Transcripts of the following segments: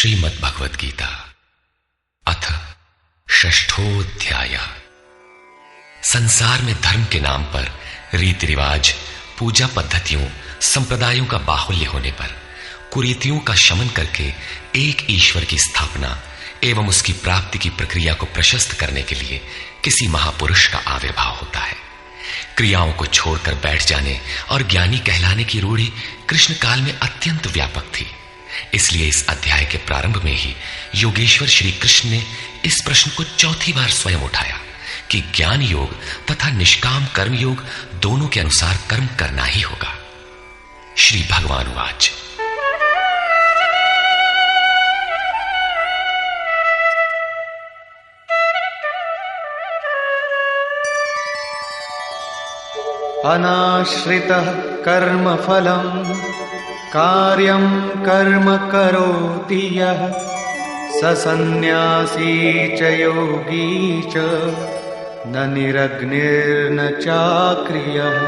श्रीमद् भगवद गीता अथ षष्ठोऽध्याय। संसार में धर्म के नाम पर रीति रिवाज, पूजा पद्धतियों, संप्रदायों का बाहुल्य होने पर कुरीतियों का शमन करके एक ईश्वर की स्थापना एवं उसकी प्राप्ति की प्रक्रिया को प्रशस्त करने के लिए किसी महापुरुष का आविर्भाव होता है। क्रियाओं को छोड़कर बैठ जाने और ज्ञानी कहलाने की रूढ़ी कृष्ण काल में अत्यंत व्यापक थी। इसलिए इस अध्याय के प्रारंभ में ही योगेश्वर श्री कृष्ण ने इस प्रश्न को चौथी बार स्वयं उठाया कि ज्ञान योग तथा निष्काम कर्म योग दोनों के अनुसार कर्म करना ही होगा। श्री भगवान वाच। अनाश्रितः कर्मफलम् कार्यं कर्म करोति यः स सन्न्यासी च योगी च न निरग्निर्न चाक्रियः।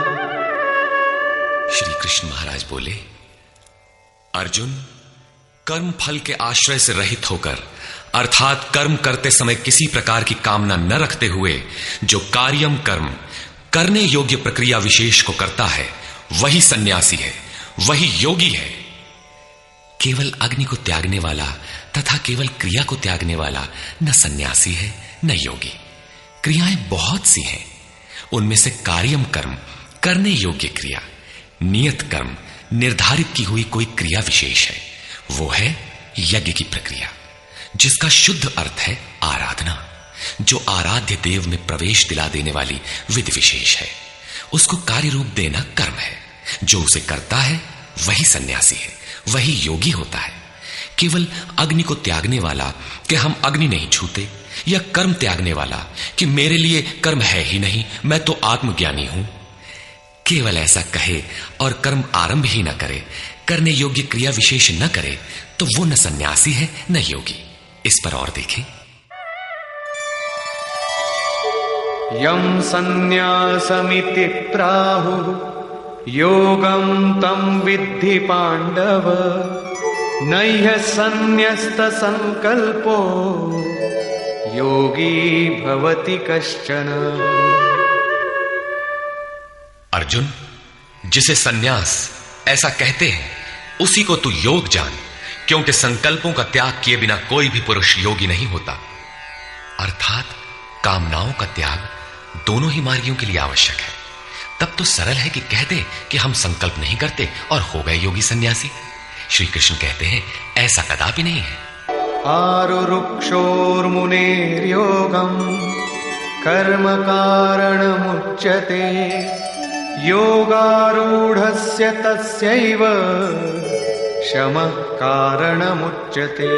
श्री कृष्ण महाराज बोले, अर्जुन, कर्म फल के आश्रय से रहित होकर अर्थात कर्म करते समय किसी प्रकार की कामना न रखते हुए जो कार्यम कर्म करने योग्य प्रक्रिया विशेष को करता है वही सन्यासी है, वही योगी है। केवल अग्नि को त्यागने वाला तथा केवल क्रिया को त्यागने वाला न सन्यासी है न योगी। क्रियाएं बहुत सी हैं, उनमें से कार्यम कर्म करने योग्य क्रिया, नियत कर्म निर्धारित की हुई कोई क्रिया विशेष है, वो है यज्ञ की प्रक्रिया, जिसका शुद्ध अर्थ है आराधना, जो आराध्य देव में प्रवेश दिला देने वाली विधि विशेष है। उसको कार्य रूप देना कर्म है। जो उसे करता है वही सन्यासी है, वही योगी होता है। केवल अग्नि को त्यागने वाला कि हम अग्नि नहीं छूते, या कर्म त्यागने वाला कि मेरे लिए कर्म है ही नहीं, मैं तो आत्मज्ञानी हूं, केवल ऐसा कहे और कर्म आरंभ ही न करे, करने योग्य क्रिया विशेष न करे, तो वो न सन्यासी है न योगी। इस पर और देखें। यं सन्न्यासमिति प्राहुः योगं तं विद्धि पांडव नैह सन्न्यस्त संकल्पो योगी भवति कश्चन। अर्जुन, जिसे सन्यास ऐसा कहते हैं उसी को तू योग जान, क्योंकि संकल्पों का त्याग किए बिना कोई भी पुरुष योगी नहीं होता। अर्थात कामनाओं का त्याग दोनों ही मार्गियों के लिए आवश्यक है। तब तो सरल है कि कह दे कि हम संकल्प नहीं करते और हो गए योगी सन्यासी। श्री कृष्ण कहते हैं ऐसा कदापि नहीं है। आरुरुक्षोर्मुनेर्योगं कर्म कारणमुच्यते योगारूढ़स्य तस्यैव शमः कारणमुच्यते।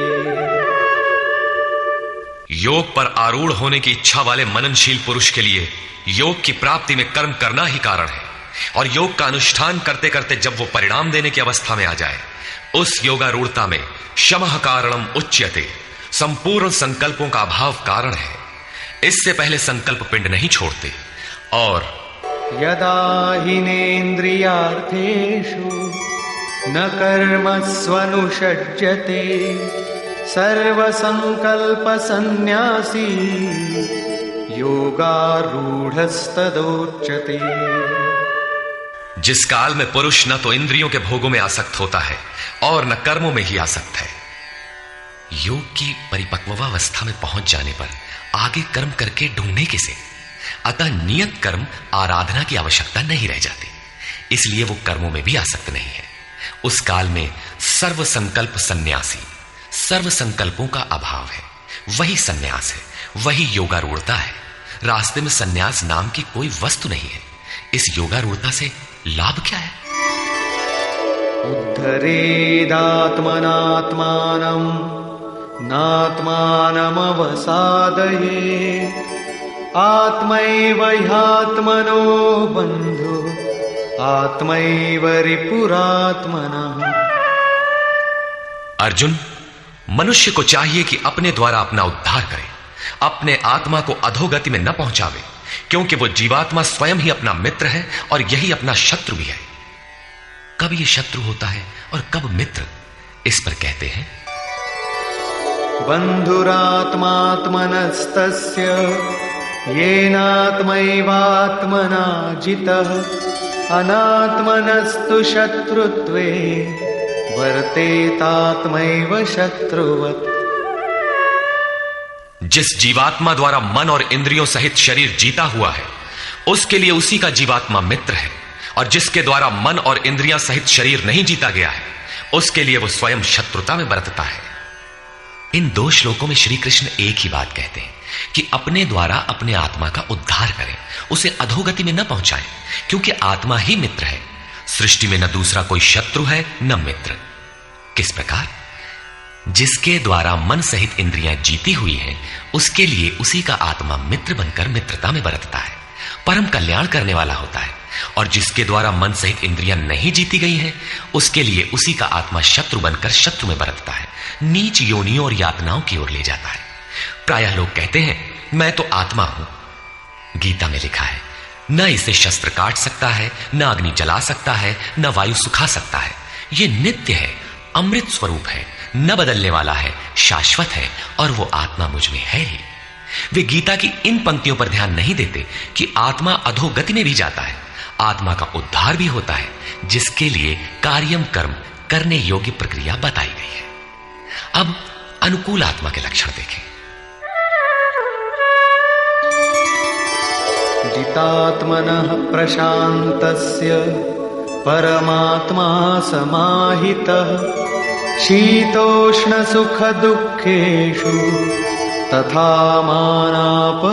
योग पर आरूढ़ होने की इच्छा वाले मननशील पुरुष के लिए योग की प्राप्ति में कर्म करना ही कारण है, और योग का अनुष्ठान करते करते जब वो परिणाम देने की अवस्था में आ जाए, उस योगारूढ़ता में शमः कारणम उच्यते, संपूर्ण संकल्पों का अभाव कारण है। इससे पहले संकल्प पिंड नहीं छोड़ते। और यदा हिनेन्द्रियार्थेषु न कर्मस्वनुषज्यते सर्वसंकल्प सन्यासी योगारूढ़स्तदोच्यते। जिस काल में पुरुष न तो इंद्रियों के भोगों में आसक्त होता है और न कर्मों में ही आसक्त है, योग की परिपक्वावस्था में पहुंच जाने पर आगे कर्म करके ढूंढने किसे। अतः नियत कर्म आराधना की आवश्यकता नहीं रह जाती, इसलिए वो कर्मों में भी आसक्त नहीं है। उस काल में सर्व संकल्प सन्यासी, सर्व संकल्पों का अभाव है, वही सन्यास है, वही योगारूढ़ता है। रास्ते में सन्यास नाम की कोई वस्तु नहीं है। इस योगारूढ़ता से लाभ क्या है? उद्धरेदात्मनात्मानं नात्मानमवसादयेत् आत्मैव ह्यात्मनो बन्धु आत्मैव रिपुरात्मनः। अर्जुन, मनुष्य को चाहिए कि अपने द्वारा अपना उद्धार करे, अपने आत्मा को अधोगति में न पहुंचावे, क्योंकि वो जीवात्मा स्वयं ही अपना मित्र है और यही अपना शत्रु भी है। कब ये शत्रु होता है और कब मित्र, इस पर कहते हैं बन्धुरात्मात्मनस्तस्य येनात्मैवात्मना जितः अनात्मनस्तु शत्रुत्वे वर्तेतात्मैव शत्रुवत्। जिस जीवात्मा द्वारा मन और इंद्रियों सहित शरीर जीता हुआ है उसके लिए उसी का जीवात्मा मित्र है, और जिसके द्वारा मन और इंद्रियां सहित शरीर नहीं जीता गया है उसके लिए वो स्वयं शत्रुता में बरतता है। इन दो श्लोकों में श्री कृष्ण एक ही बात कहते हैं कि अपने द्वारा अपने आत्मा का उद्धार करें, उसे अधोगति में न पहुंचाएं, क्योंकि आत्मा ही मित्र है। सृष्टि में न दूसरा कोई शत्रु है न मित्र। किस प्रकार? जिसके द्वारा मन सहित इंद्रियां जीती हुई हैं उसके लिए उसी का आत्मा मित्र बनकर मित्रता में बरतता है, परम कल्याण करने वाला होता है, और जिसके द्वारा मन सहित इंद्रियां नहीं जीती गई हैं उसके लिए उसी का आत्मा शत्रु बनकर शत्रु में बरतता है, नीच योनियों और यातनाओं की ओर ले जाता है। प्रायः लोग कहते हैं मैं तो आत्मा हूं। गीता में लिखा है न इसे शस्त्र काट सकता है, न अग्नि जला सकता है, न वायु सुखा सकता है। यह नित्य है, अमृत स्वरूप है, न बदलने वाला है, शाश्वत है, और वो आत्मा मुझ में है ही। वे गीता की इन पंक्तियों पर ध्यान नहीं देते कि आत्मा अधोगति में भी जाता है, आत्मा का उद्धार भी होता है, जिसके लिए कार्यम कर्म करने योग्य प्रक्रिया बताई गई है। अब अनुकूल आत्मा के लक्षण देखें। जितात्मनः प्रशान्तस्य परमात्मा समाहितः शीतोष्ण सुख दुःखेषु तथा मानापमानयोः।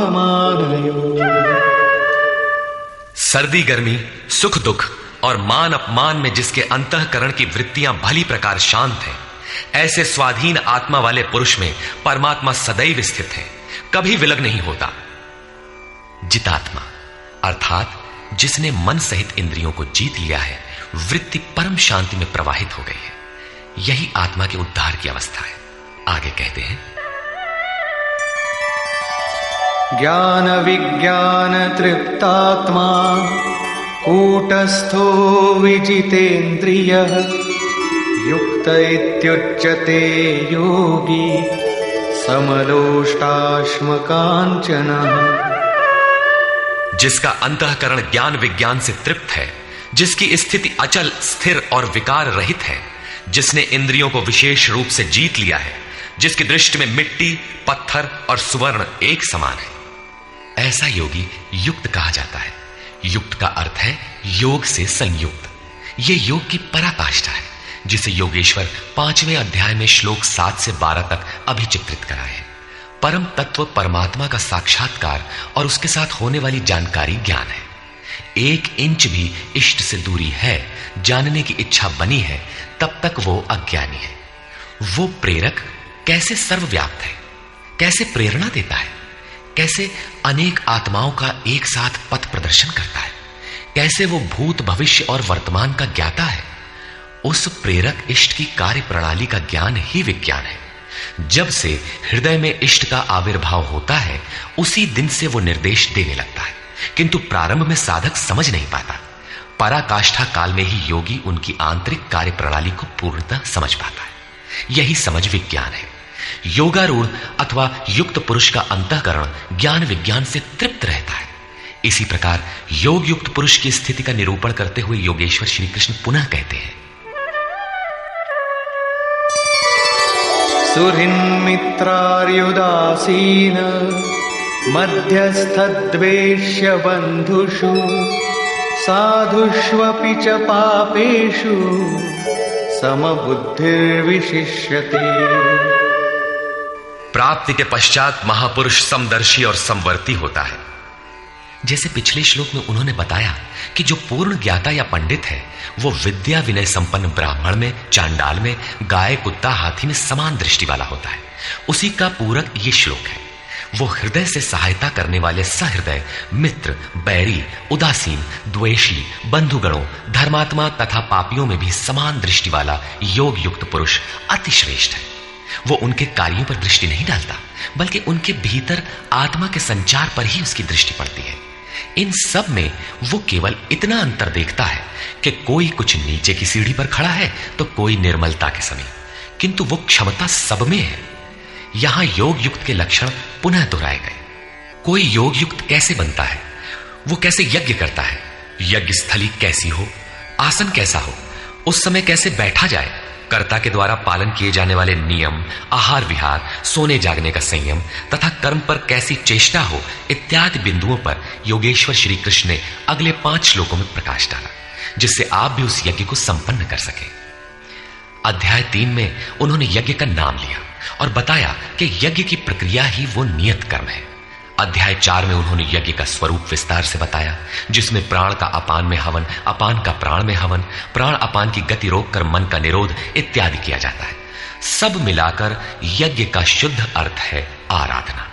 सर्दी गर्मी, सुख दुख और मान अपमान में जिसके अंतःकरण की वृत्तियां भली प्रकार शांत हैं, ऐसे स्वाधीन आत्मा वाले पुरुष में परमात्मा सदैव स्थित है, कभी विलग नहीं होता। जितात्मा अर्थात जिसने मन सहित इंद्रियों को जीत लिया है, वृत्ति परम शांति में प्रवाहित हो गई है, यही आत्मा के उद्धार की अवस्था है। आगे कहते हैं ज्ञान विज्ञान तृप्तात्मा कूटस्थो विजितेन्द्रियः युक्त इत्युच्यते योगी समलोष्टाश्मकाञ्चनः। जिसका अंतःकरण ज्ञान विज्ञान से तृप्त है, जिसकी स्थिति अचल स्थिर और विकार रहित है, जिसने इंद्रियों को विशेष रूप से जीत लिया है, जिसकी दृष्टि में मिट्टी, पत्थर और सुवर्ण एक समान है, ऐसा योगी युक्त कहा जाता है। युक्त का अर्थ है योग से संयुक्त। यह योग की पराकाष्ठा है, जिसे योगेश्वर 5वें अध्याय में श्लोक 7 से 12 तक अभिचित्रित कराए हैं। परम तत्व परमात्मा का साक्षात्कार और उसके साथ होने वाली जानकारी ज्ञान है। 1 इंच भी इष्ट से दूरी है, जानने की इच्छा बनी है, तब तक वो अज्ञानी है। वो प्रेरक कैसे सर्वव्याप्त है, कैसे प्रेरणा देता है, कैसे अनेक आत्माओं का एक साथ पथ प्रदर्शन करता है, कैसे वो भूत भविष्य और वर्तमान का ज्ञाता है। उस प्रेरक इष्ट की कार्य प्रणाली का ज्ञान ही विज्ञान है। जब से हृदय में इष्ट का आविर्भाव होता है, उसी दिन से वो निर्देश देने लगता है, किंतु प्रारंभ में साधक समझ नहीं पाता। पराकाष्ठा काल में ही योगी उनकी आंतरिक कार्य प्रणाली को पूर्णतः समझ पाता है। यही समझ विज्ञान है। योगारूढ़ अथवा युक्त पुरुष का अंतःकरण ज्ञान विज्ञान से तृप्त रहता है। इसी प्रकार योग युक्त पुरुष की स्थिति का निरूपण करते हुए योगेश्वर श्री कृष्ण पुनः कहते हैं सुहृन्मित्रार्युदासीन मध्यस्थद्वेष्य बन्धुषु साधुष्वपि च पापेषु समबुद्धिर्विशिष्यते। प्राप्ति के पश्चात महापुरुष समदर्शी और समवर्ती होता है। जैसे पिछले श्लोक में उन्होंने बताया कि जो पूर्ण ज्ञाता या पंडित है वो विद्या विनय संपन्न ब्राह्मण में, चांडाल में, गाय कुत्ता हाथी में समान दृष्टि वाला होता है। उसी का पूरक ये श्लोक है। वो हृदय से सहायता करने वाले सहृदय, मित्र, बैरी, उदासीन, द्वेषी, बंधुगणों, धर्मात्मा तथा पापियों में भी समान दृष्टि वाला योग युक्त पुरुष अति श्रेष्ठ है। वो उनके कार्यों पर दृष्टि नहीं डालता, बल्कि उनके भीतर आत्मा के संचार पर ही उसकी दृष्टि पड़ती है। इन सब में वो केवल इतना अंतर देखता है कि कोई कुछ नीचे की सीढ़ी पर खड़ा है तो कोई निर्मलता के समीप, किंतु वो क्षमता सब में है। यहां योग युक्त के लक्षण पुनः दोहराए गए। कोई योग युक्त कैसे बनता है, वो कैसे यज्ञ करता है, यज्ञ स्थली कैसी हो, आसन कैसा हो, उस समय कैसे बैठा जाए, कर्ता के द्वारा पालन किए जाने वाले नियम, आहार विहार, सोने जागने का संयम तथा कर्म पर कैसी चेष्टा हो, इत्यादि बिंदुओं पर योगेश्वर श्री कृष्ण ने अगले 5 श्लोकों में प्रकाश डाला, जिससे आप भी उस यज्ञ को संपन्न कर सके। अध्याय 3 में उन्होंने यज्ञ का नाम लिया और बताया कि यज्ञ की प्रक्रिया ही वो नियत कर्म है। अध्याय 4 में उन्होंने यज्ञ का स्वरूप विस्तार से बताया, जिसमें प्राण का अपान में हवन, अपान का प्राण में हवन, प्राण अपान की गति रोककर मन का निरोध इत्यादि किया जाता है। सब मिलाकर यज्ञ का शुद्ध अर्थ है आराधना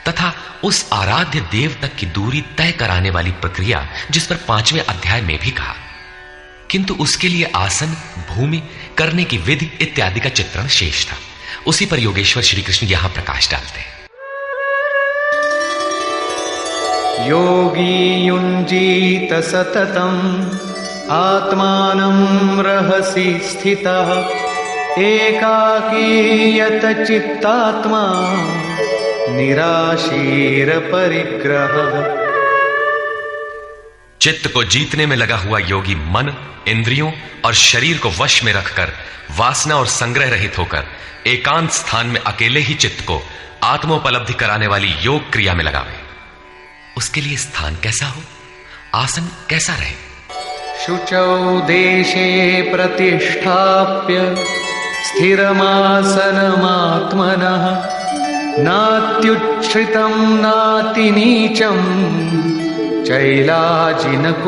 तथा उस आराध्य देव तक की दूरी तय कराने वाली प्रक्रिया, जिस पर 5वें अध्याय में भी कहा। किंतु उसके लिए आसन, भूमि, करने की विधि इत्यादि का चित्रण शेष था। उसी पर योगेश्वर श्री कृष्ण यहां प्रकाश डालते हैं। योगी युञ्जीत सततम् आत्मानं रहसि स्थितः एकाकीयत चित्तात्मा निराशीर परिग्रह। चित्त को जीतने में लगा हुआ योगी मन, इंद्रियों और शरीर को वश में रखकर वासना और संग्रह रहित होकर एकांत स्थान में अकेले ही चित्त को आत्मोपलब्धि कराने वाली योग क्रिया में लगावे। उसके लिए स्थान कैसा हो, आसन कैसा रहे? शुचौ देशे प्रतिष्ठाप्य स्थिरमासनमात्मनः नात्युच्छ्रितं नातिनीचं चैलाजिनकुशोत्तरम्।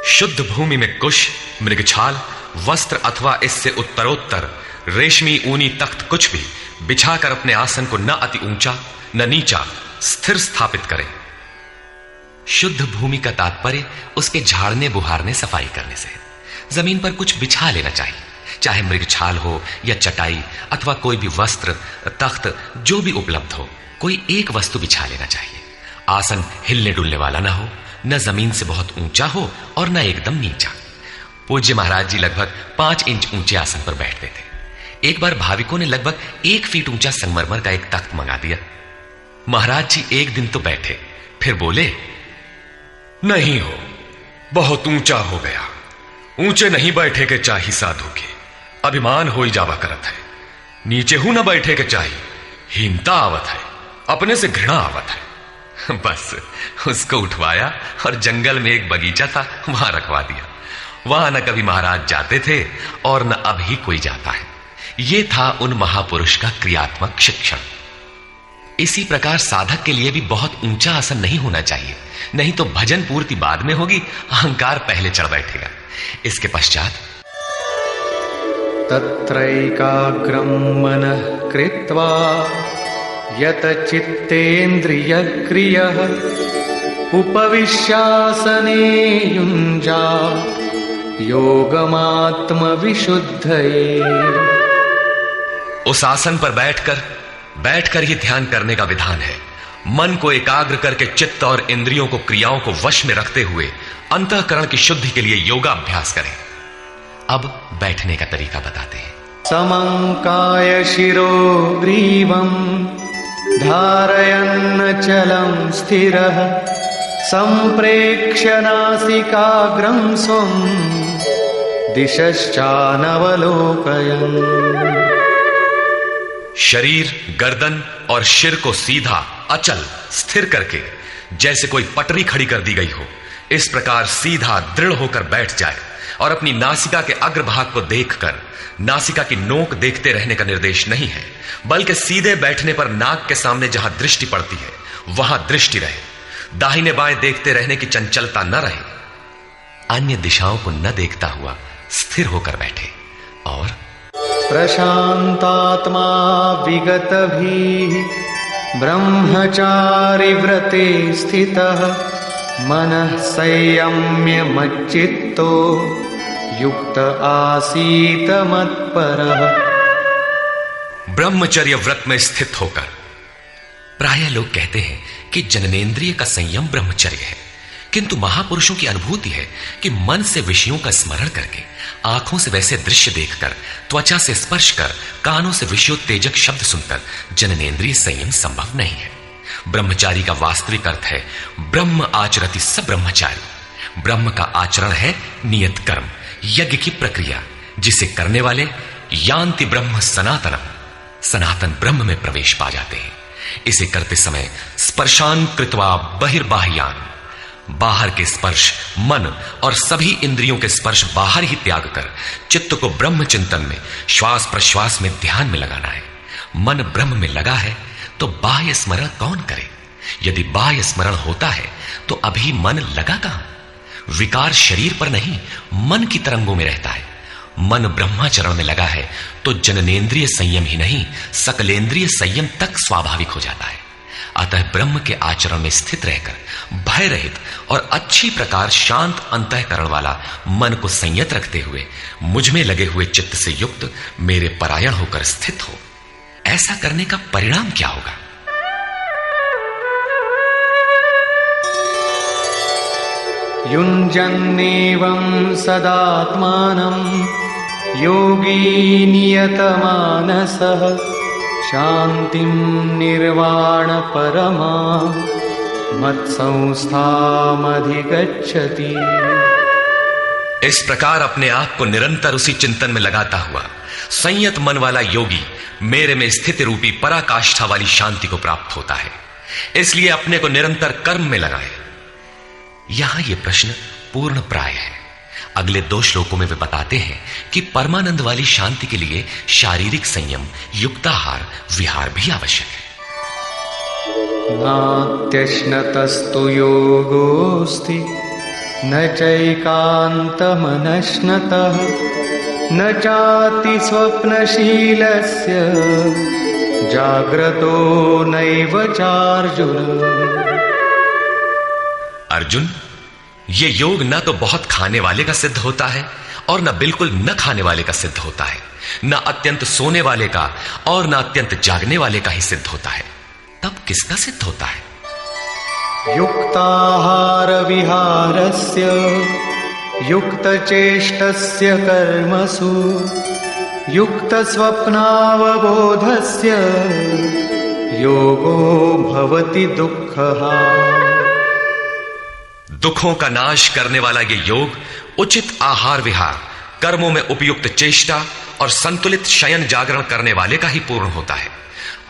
शुद्ध भूमि में कुश, मृगछाल, वस्त्र अथवा इससे उत्तरोत्तर रेशमी ऊनी तख्त कुछ भी बिछाकर अपने आसन को न अति ऊंचा न नीचा स्थिर स्थापित करें। शुद्ध भूमि का तात्पर्य उसके झाड़ने बुहारने सफाई करने से। जमीन पर कुछ बिछा लेना चाहिए, चाहे मृगछाल हो या चटाई अथवा कोई भी वस्त्र, तख्त जो भी उपलब्ध हो, कोई एक वस्तु बिछा लेना चाहिए। आसन हिलने डुलने वाला ना हो, न जमीन से बहुत ऊंचा हो और न एकदम नीचा। पूज्य महाराज जी लगभग 5 इंच ऊंचे आसन पर बैठते थे। एक बार भाविकों ने लगभग 1 फीट ऊंचा संगमरमर का एक तख्त मंगा दिया। महाराज जी एक दिन तो बैठे, फिर बोले, नहीं हो, बहुत ऊंचा हो गया, ऊंचे नहीं बैठे के चाही साधु के, अभिमान हो ही जावा करत है। नीचे हूं न बैठे के चाही, हीनता आवत है, अपने से घृणा आवत है। बस उसको उठवाया और जंगल में एक बगीचा था, वहां रखवा दिया। वहां न कभी महाराज जाते थे और न अब ही कोई जाता है। यह था उन महापुरुष का क्रियात्मक शिक्षण। इसी प्रकार साधक के लिए भी बहुत ऊंचा आसन नहीं होना चाहिए, नहीं तो भजन पूर्ति बाद में होगी, अहंकार पहले चढ़ बैठेगा। इसके पश्चात तत्रैकाग्रं मनः कृत्वा यत चित्तेन्द्रियक्रियः उपविश्यासने युञ्जात् योगमात्मविशुद्धये। उस आसन पर बैठकर ही ध्यान करने का विधान है। मन को एकाग्र करके चित्त और इंद्रियों को, क्रियाओं को वश में रखते हुए अंतःकरण की शुद्धि के लिए योगाभ्यास करें। अब बैठने का तरीका बताते हैं। समंकाय शिरो ग्रीवं धारयन्नचलं स्थिरः संप्रेक्ष्य नासिकाग्रं स्वं दिशश्चानवलोकयन्। शरीर, गर्दन और सिर को सीधा, अचल, स्थिर करके जैसे कोई पटरी खड़ी कर दी गई हो, इस प्रकार सीधा दृढ़ होकर बैठ जाए और अपनी नासिका के अग्रभाग को देखकर नासिका की नोक देखते रहने का निर्देश नहीं है, बल्कि सीधे बैठने पर नाक के सामने जहां दृष्टि पड़ती है वहां दृष्टि रहे। दाहिने बाएं देखते रहने की चंचलता न रहे। अन्य दिशाओं को न देखता हुआ स्थिर होकर बैठे और प्रशांतात्मा विगतभीः ब्रह्मचारि व्रते स्थितः मनः संयम्य मच्चित्तो युक्त आसीत मत्परः। ब्रह्मचर्य व्रत में स्थित होकर। प्रायः लोग कहते हैं कि जननेंद्रिय का संयम ब्रह्मचर्य है, किंतु महापुरुषों की अनुभूति है कि मन से विषयों का स्मरण करके, आंखों से वैसे दृश्य देखकर, त्वचा से स्पर्श कर, कानों से विषयोत्तेजक शब्द सुनकर जननेंद्रिय संयम संभव नहीं है। ब्रह्मचारी का वास्तविक अर्थ है ब्रह्म आचरति स ब्रह्मचारी। ब्रह्म का आचरण है नियत कर्म, यज्ञ की प्रक्रिया, जिसे करने वाले यान्ति ब्रह्म सनातनम, सनातन ब्रह्म में प्रवेश पा जाते हैं। इसे करते समय स्पर्शान कृत्वा बहिर्बाह्यान, बाहर के स्पर्श मन और सभी इंद्रियों के स्पर्श बाहर ही त्याग कर चित्त को ब्रह्म चिंतन में, श्वास प्रश्वास में, ध्यान में लगाना है। मन ब्रह्म में लगा है तो बाह्य स्मरण कौन करे? यदि बाह्य स्मरण होता है तो अभी मन लगा कहां? विकार शरीर पर नहीं, मन की तरंगों में रहता है। मन ब्रह्माचरण में लगा है तो जननेंद्रिय संयम ही नहीं, सकलेंद्रिय संयम तक स्वाभाविक हो जाता है। अतः ब्रह्म के आचरण में स्थित रहकर भय रहित और अच्छी प्रकार शांत अंतःकरण वाला मन को संयत रखते हुए मुझ में लगे हुए चित्त से युक्त मेरे परायण होकर स्थित हो। ऐसा करने का परिणाम क्या होगा? युञ्जन्नेवं सदात्मानं योगी नियतमानसः शान्तिं निर्वाण परमा मत्संस्थामधिगच्छति। इस प्रकार अपने आप को निरंतर उसी चिंतन में लगाता हुआ संयत मन वाला योगी मेरे में स्थिति रूपी पराकाष्ठा वाली शांति को प्राप्त होता है। इसलिए अपने को निरंतर कर्म में लगाए। यहां यह प्रश्न पूर्ण प्राय है। अगले 2 श्लोकों में वे बताते हैं कि परमानंद वाली शांति के लिए शारीरिक संयम, युक्ताहार, विहार भी आवश्यक है। नात्यश्नतस्तु योगोस्ति न चैकान्तमनश्नतः न चाति स्वप्नशीलस्य जाग्रतो नैव चार्जुन। अर्जुन, ये योग न तो बहुत खाने वाले का सिद्ध होता है और न बिल्कुल न खाने वाले का सिद्ध होता है, न अत्यंत सोने वाले का और न अत्यंत जागने वाले का ही सिद्ध होता है। तब किसका सिद्ध होता है? युक्ताहार विहारस्य युक्तचेष्टस्य कर्मसु युक्तस्वप्नावबोधस्य योगो भवति दुःखः। दुखों का नाश करने वाला ये योग उचित आहार विहार, कर्मों में उपयुक्त चेष्टा और संतुलित शयन जागरण करने वाले का ही पूर्ण होता है।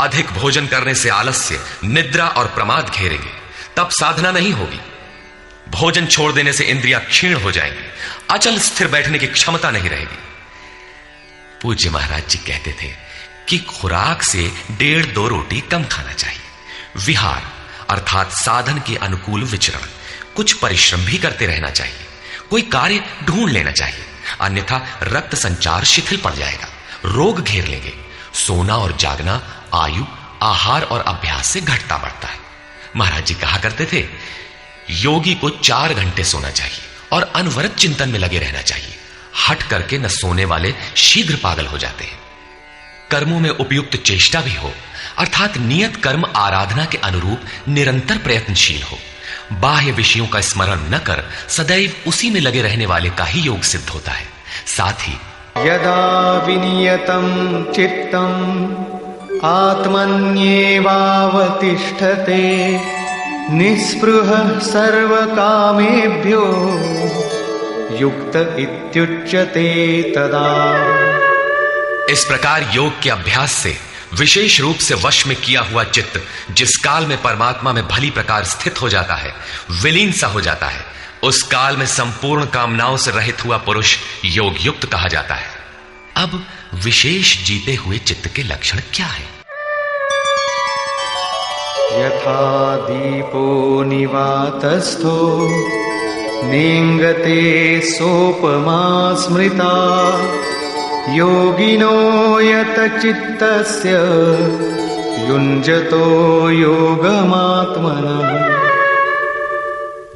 अधिक भोजन करने से आलस्य, निद्रा और प्रमाद घेरेंगे, तब साधना नहीं होगी। भोजन छोड़ देने से इंद्रियां क्षीण हो जाएंगी, अचल स्थिर बैठने की क्षमता नहीं रहेगी। पूज्य महाराज जी कहते थे कि खुराक से 1.5-2 रोटी कम खाना चाहिए। विहार अर्थात साधन के अनुकूल विचरण, कुछ परिश्रम भी करते रहना चाहिए। कोई कार्य ढूंढ लेना चाहिए, अन्यथा रक्त संचार शिथिल पड़ जाएगा, रोग घेर लेंगे। सोना और जागना आयु, आहार और अभ्यास से घटता बढ़ता है। महाराज जी कहा करते थे, योगी को 4 घंटे सोना चाहिए और अनवरत चिंतन में लगे रहना चाहिए। हट करके न सोने वाले शीघ्र पागल हो जाते हैं। कर्मों में उपयुक्त चेष्टा भी हो, अर्थात नियत कर्म आराधना के अनुरूप निरंतर प्रयत्नशील हो। बाह्य विषयों का स्मरण न कर सदैव उसी में लगे रहने वाले का ही योग सिद्ध होता है। साथ ही यदा विनियतं चित्तं आत्मन्येवावतिष्ठते निःस्पृहः सर्वकामेभ्यो युक्त इत्युच्यते तदा। इस प्रकार योग के अभ्यास से विशेष रूप से वश में किया हुआ चित्त जिस काल में परमात्मा में भली प्रकार स्थित हो जाता है, विलीन सा हो जाता है, उस काल में संपूर्ण कामनाओं से रहित हुआ पुरुष योग युक्त कहा जाता है। अब विशेष जीते हुए चित्त के लक्षण क्या है? यथा दीपो निवातस्थो नेङ्गते सोपमा स्मृता योगिनो यत चित्तस्य युञ्जतो योगमात्मनः।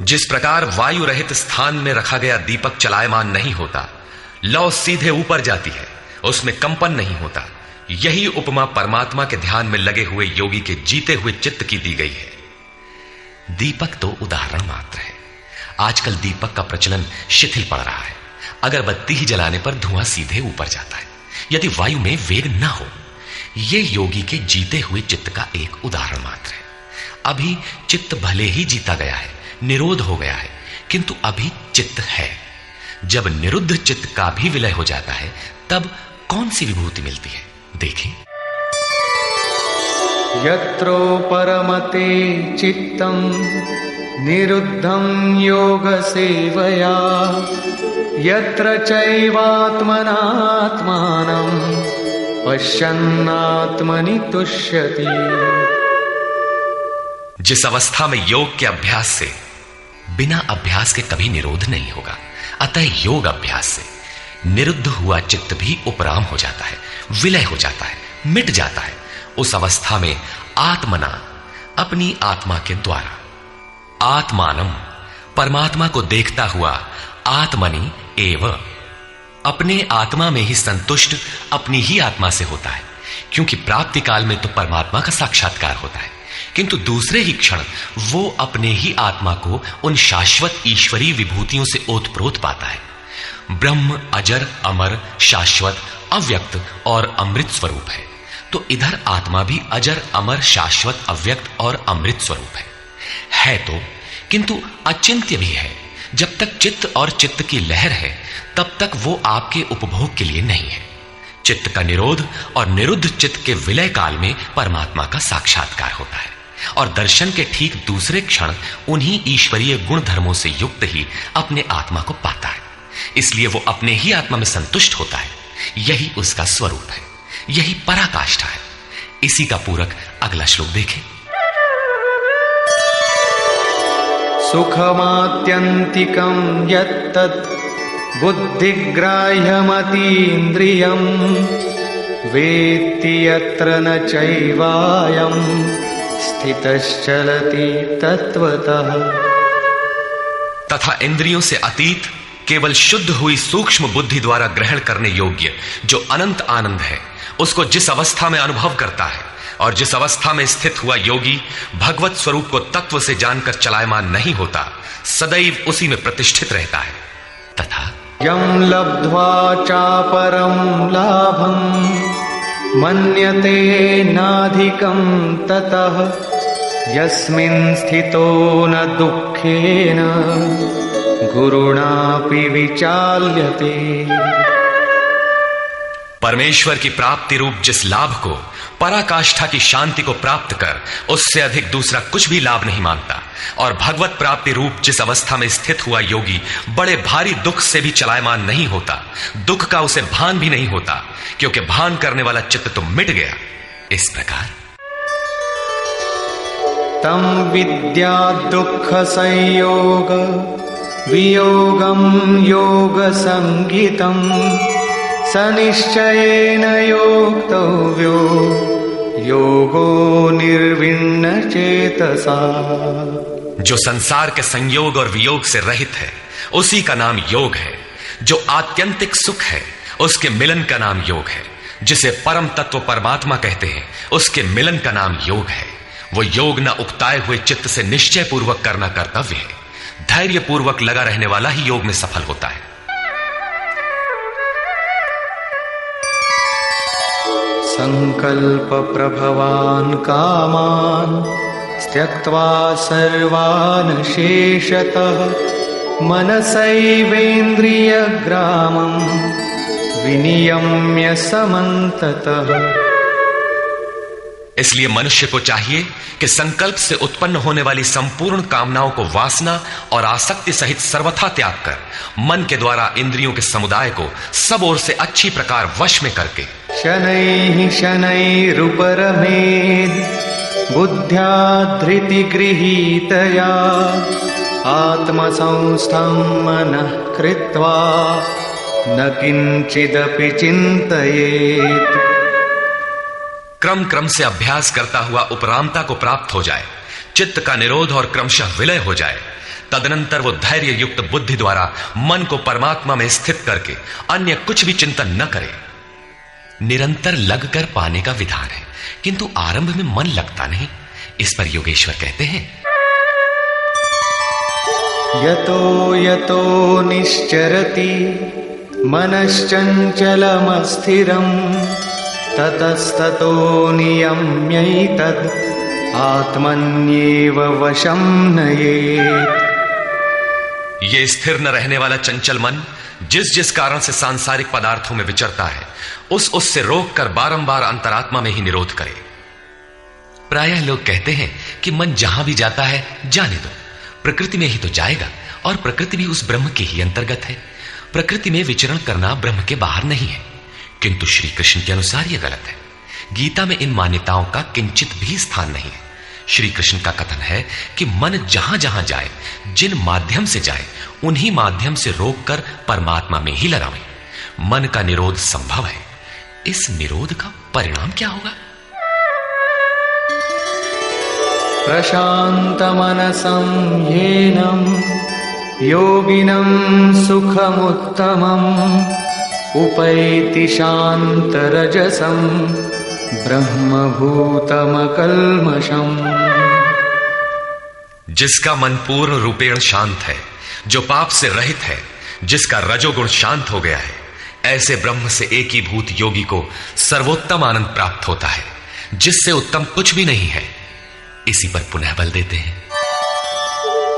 जिस प्रकार वायु रहित स्थान में रखा गया दीपक चलायमान नहीं होता, लौ सीधे ऊपर जाती है, उसमें कंपन नहीं होता, यही उपमा परमात्मा के ध्यान में लगे हुए योगी के जीते हुए चित्त की दी गई है। दीपक तो उदाहरण मात्र है, आजकल दीपक का प्रचलन शिथिल पड़ रहा है। अगरबत्ती ही जलाने पर धुआं सीधे ऊपर जाता है यदि वायु में वेग न हो। यह योगी के जीते हुए चित्त का एक उदाहरण मात्र है। अभी चित्त भले ही जीता गया है, निरोध हो गया है, किंतु अभी चित्त है। जब निरुद्ध चित्त का भी विलय हो जाता है तब कौन सी विभूति मिलती है, देखें। यत्रो परमते चित्तम निरुद्धं योग सेवया यत्र चैवात्मनात्मानं पश्यन्नात्मनि तुष्यति। जिस अवस्था में योग के अभ्यास से बिना अभ्यास के कभी निरोध नहीं होगा, अतः योग अभ्यास से निरुद्ध हुआ चित्त भी उपराम हो जाता है, विलय हो जाता है, मिट जाता है। उस अवस्था में आत्मना, अपनी आत्मा के द्वारा, आत्मानम, परमात्मा को देखता हुआ, आत्मनि एव, अपने आत्मा में ही संतुष्ट अपनी ही आत्मा से होता है। क्योंकि प्राप्ति काल में तो परमात्मा का साक्षात्कार होता है, किंतु दूसरे ही क्षण वो अपने ही आत्मा को उन शाश्वत ईश्वरीय विभूतियों से ओतप्रोत पाता है। ब्रह्म अजर, अमर, शाश्वत, अव्यक्त और अमृत स्वरूप है। तो इधर आत्मा भी अजर, अमर, शाश्वत, अव्यक्त और अमृत स्वरूप है तो, किंतु अचिंत्य भी है। जब तक चित्त और चित्त की लहर है तब तक वो आपके उपभोग के लिए नहीं है। चित्त का निरोध और निरुद्ध चित्त के विलय काल में परमात्मा का साक्षात्कार होता है और दर्शन के ठीक दूसरे क्षण उन्हीं ईश्वरीय गुण धर्मों से युक्त ही अपने आत्मा को पाता है। इसलिए वो अपने ही आत्मा में संतुष्ट होता है। यही उसका स्वरूप है, यही पराकाष्ठा है। इसी का पूरक अगला श्लोक देखें। सुखमात्यंतिकं यत्तत् बुद्धिग्राह्यमतीन्द्रियं वेत्ति यत्र न चैवायं स्थितश्चलति तत्वतः। तथा इंद्रियों से अतीत केवल शुद्ध हुई सूक्ष्म बुद्धि द्वारा ग्रहण करने योग्य जो अनंत आनंद है, उसको जिस अवस्था में अनुभव करता है और जिस अवस्था में स्थित हुआ योगी भगवत स्वरूप को तत्व से जानकर चलायमान नहीं होता, सदैव उसी में प्रतिष्ठित रहता है। तथा यं लब्ध्वा चापरं लाभं मन्यते नाधिकं ततः यस्मिन् स्थितो न दुःखेन गुरुणापि विचाल्यते। परमेश्वर की प्राप्ति रूप जिस लाभ को, पराकाष्ठा की शांति को प्राप्त कर उससे अधिक दूसरा कुछ भी लाभ नहीं मानता, और भगवत प्राप्ति रूप जिस अवस्था में स्थित हुआ योगी बड़े भारी दुख से भी चलायमान नहीं होता, दुख का उसे भान भी नहीं होता, क्योंकि भान करने वाला चित्त तो मिट गया। इस प्रकार तम विद्या दुख संयोग वियोगम योग संगीतम सनिश्चयेन योक्तव्यो योगो निर्विण्ण चेतसा। जो संसार के संयोग और वियोग से रहित है उसी का नाम योग है। जो आत्यंतिक सुख है उसके मिलन का नाम योग है। जिसे परम तत्व परमात्मा कहते हैं उसके मिलन का नाम योग है। वो योग न उकताए हुए चित्त से निश्चय पूर्वक करना कर्तव्य है। धैर्य पूर्वक लगा रहने वाला ही योग में सफल होता है। संकल्प प्रभवान कामान त्यक्त्वा सर्वान् शेषतः मनसैवेन्द्रियग्रामं विनियम्य समन्ततः। इसलिए मनुष्य को चाहिए कि संकल्प से उत्पन्न होने वाली संपूर्ण कामनाओं को वासना और आसक्ति सहित सर्वथा त्याग कर मन के द्वारा इंद्रियों के समुदाय को सब ओर से अच्छी प्रकार वश में करके शनैः शनैरुपरमेद् बुद्ध्या धृति गृहीतया आत्मसंस्थं मनः कृत्वा न किंचिदपि चिंतयेत्। क्रम क्रम से अभ्यास करता हुआ उपरामता को प्राप्त हो जाए, चित्त का निरोध और क्रमशः विलय हो जाए, तदनंतर वो धैर्य युक्त बुद्धि द्वारा मन को परमात्मा में स्थित करके अन्य कुछ भी चिंतन न करे। निरंतर लगकर पाने का विधान है, किंतु आरंभ में मन लगता नहीं। इस पर योगेश्वर कहते हैं यतो यतो निश्चरति मनश्चञ्चलमस्थिरम् ततस्ततो नियम्यैतद् आत्मन्येव वशं नयेत्। ये स्थिर न रहने वाला चंचल मन जिस जिस कारण से सांसारिक पदार्थों में विचरता है उससे रोककर बारंबार अंतरात्मा में ही निरोध करे। प्रायः लोग कहते हैं कि मन जहां भी जाता है जाने दो, प्रकृति में ही तो जाएगा और प्रकृति भी उस ब्रह्म के ही अंतर्गत है। प्रकृति में विचरण करना ब्रह्म के बाहर नहीं है। किंतु श्री कृष्ण के अनुसार यह गलत है। गीता में इन मान्यताओं का किंचित भी स्थान नहीं है। श्री कृष्ण का कथन है कि मन जहां जहां जाए, जिन माध्यम से जाए, उन्हीं माध्यम से रोककर परमात्मा में ही लगावें। मन का निरोध संभव है। इस निरोध का परिणाम क्या होगा? प्रशान्तमनसं येनं योगिनं सुखमुत्तमम् उपैति शान्तरजसं ब्रह्मभूतमकल्मषम्। जिसका मन पूर्ण रूपेण शांत है, जो पाप से रहित है, जिसका रजोगुण शांत हो गया है, ऐसे ब्रह्म से एकीभूत योगी को सर्वोत्तम आनंद प्राप्त होता है, जिससे उत्तम कुछ भी नहीं है। इसी पर पुनः बल देते हैं।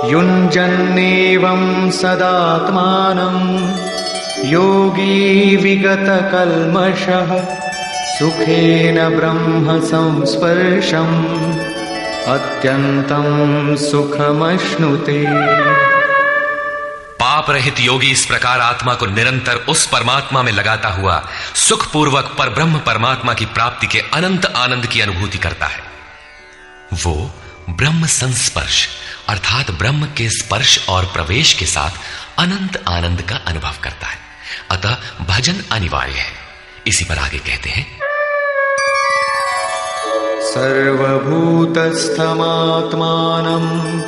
युञ्जन्नेवं सदात्मानं योगी विगतकल्मषः सुखेन ब्रह्म संस्पर्शम् अत्यन्तं सुखमश्नुते। पाप रहित योगी इस प्रकार आत्मा को निरंतर उस परमात्मा में लगाता हुआ सुखपूर्वक परब्रह्म परमात्मा की प्राप्ति के अनंत आनंद की अनुभूति करता है। वो ब्रह्म संस्पर्श अर्थात ब्रह्म के स्पर्श और प्रवेश के साथ अनंत आनंद का अनुभव करता है। अतः भजन अनिवार्य है। इसी पर आगे कहते हैं, सर्वभूतस्थमात्मानं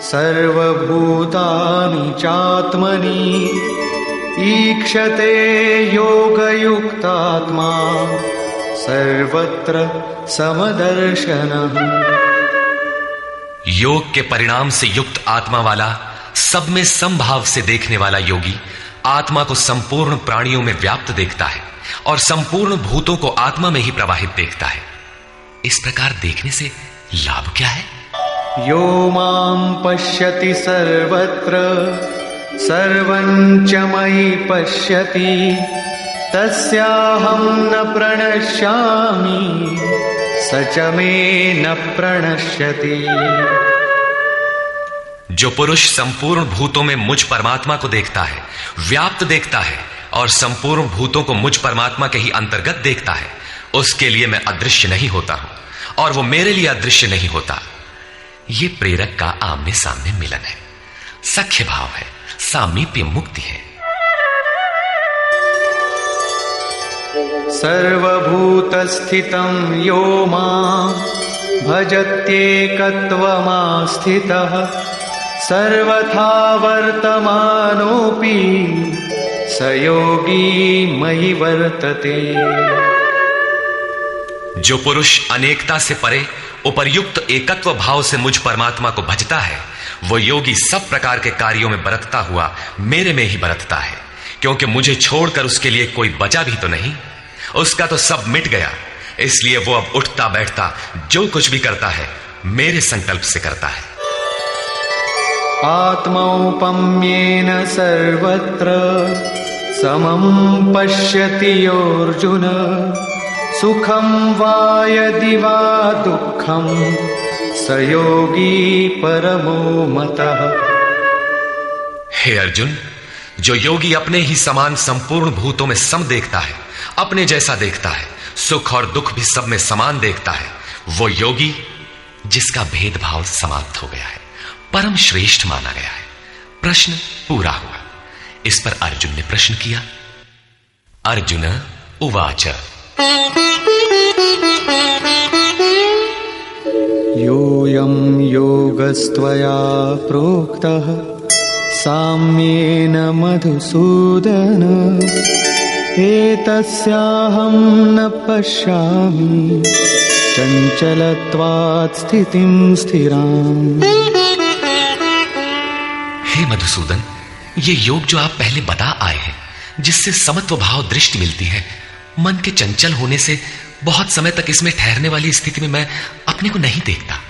सर्वभूतानि चात्मनि ईक्षते योगयुक्तात्मा सर्वत्र समदर्शनः। योग के परिणाम से युक्त आत्मा वाला, सब में समभाव से देखने वाला योगी आत्मा को संपूर्ण प्राणियों में व्याप्त देखता है और संपूर्ण भूतों को आत्मा में ही प्रवाहित देखता है। इस प्रकार देखने से लाभ क्या है? यो मां पश्यति सर्वत्र सर्वं च मयि पश्यति तस्याहं न प्रणश्यामि स च मे न प्रणश्यति। जो पुरुष संपूर्ण भूतों में मुझ परमात्मा को देखता है, व्याप्त देखता है और संपूर्ण भूतों को मुझ परमात्मा के ही अंतर्गत देखता है, उसके लिए मैं अदृश्य नहीं होता हूं और वो मेरे लिए अदृश्य नहीं होता। ये प्रेरक का आमने सामने मिलन है, सख्य भाव है, सामीप्य मुक्ति है। सर्वभूतस्थितं यो मां भजत्येकत्वमास्थितः सर्वथा वर्तमानोऽपि स योगी मयि वर्तते। जो पुरुष अनेकता से परे उपर्युक्त एकत्व भाव से मुझ परमात्मा को भजता है, वो योगी सब प्रकार के कार्यों में बरतता हुआ मेरे में ही बरतता है, क्योंकि मुझे छोड़कर उसके लिए कोई बचा भी तो नहीं। उसका तो सब मिट गया, इसलिए वो अब उठता बैठता जो कुछ भी करता है मेरे संकल्प से करता है। आत्मौपम्येन सर्वत्र समं पश्यति अर्जुन सुखं वा यदि वा दुःखं स योगी परमो मतः। हे अर्जुन, जो योगी अपने ही समान संपूर्ण भूतों में सम देखता है, अपने जैसा देखता है, सुख और दुख भी सब में समान देखता है, वो योगी जिसका भेदभाव समाप्त हो गया है, परम श्रेष्ठ माना गया है। प्रश्न पूरा हुआ। इस पर अर्जुन ने प्रश्न किया। अर्जुन उवाच योऽयं योगस्त्वया प्रोक्तः साम्येन मधुसूदन एतस्याहं न पश्यामि चञ्चलत्वात् स्थितिं स्थिराम्। हे मधुसूदन, ये योग जो आप पहले बता आए हैं, जिससे समत्व भाव दृष्टि मिलती है, मन के चंचल होने से बहुत समय तक इसमें ठहरने वाली स्थिति में मैं अपने को नहीं देखता।